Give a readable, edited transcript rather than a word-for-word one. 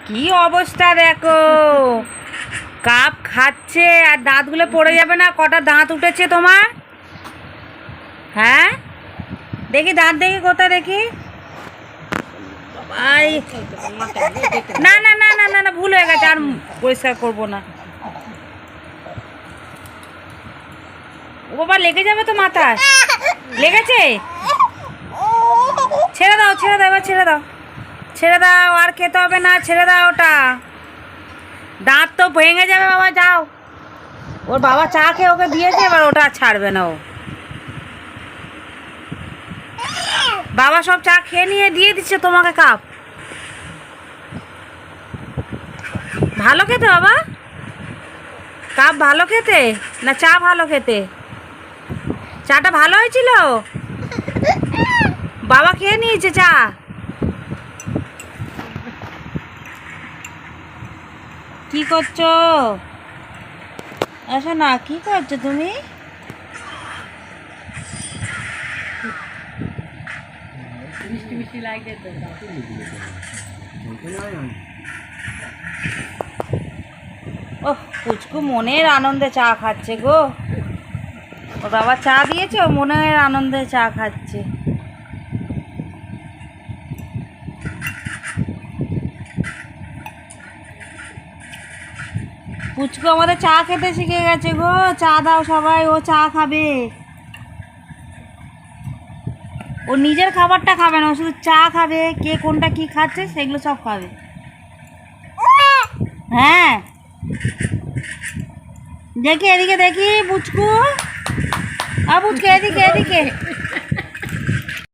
কি অবস্থা দেখো, কাপ খাচ্ছে আর দাঁতগুলো পড়ে যাবে না? কটা দাঁত উঠেছে তোমার? হ্যাঁ দেখি দাঁত, দেখি কোথায় দেখি। না না না না না না, ভুল হয়ে গেছে, আর পরিষ্কার করবো না। ও বাবা, লেগে যাবে তো মাথায়। লেগেছে? ছেড়ে দাও ছেড়ে দাও, এবার ছেড়ে দাও, ছেড়ে দাও, আর খেতে হবে না, ছেড়ে দাও ওটা। দাঁত তো ভেঙে যাবে বাবা, যাও। ওর বাবা চা খেয়ে ওকে দিয়েছে, এবার ওটা আর ছাড়বে না ও। বাবা সব চা খেয়ে নিয়ে দিয়ে দিচ্ছে তোমাকে কাপ। ভালো খেতে বাবা, কাপ ভালো খেতে না চা ভালো খেতে? চাটা ভালো হয়েছিল? বাবা খেয়ে নিয়েছে চা। কি করছো? আসো না, কি করছো তুমি? ওহ, পুচকু মনের আনন্দে চা খাচ্ছে গো। ওর বাবা চা দিয়েছে, ও মনের আনন্দে চা খাচ্ছে। পুচকু আমাদের চা খেতে শিখে গেছে গো। চা দাও সবাই, ও চা খাবে। ও নিজের খাবারটা খাবে না, ও শুধু চা খাবে। কে কোনটা কি খাচ্ছে সেগুলো সব খাবে। হ্যাঁ দেখি, এদিকে দেখি পুচকু। পুচকু এদিকে এদিকে।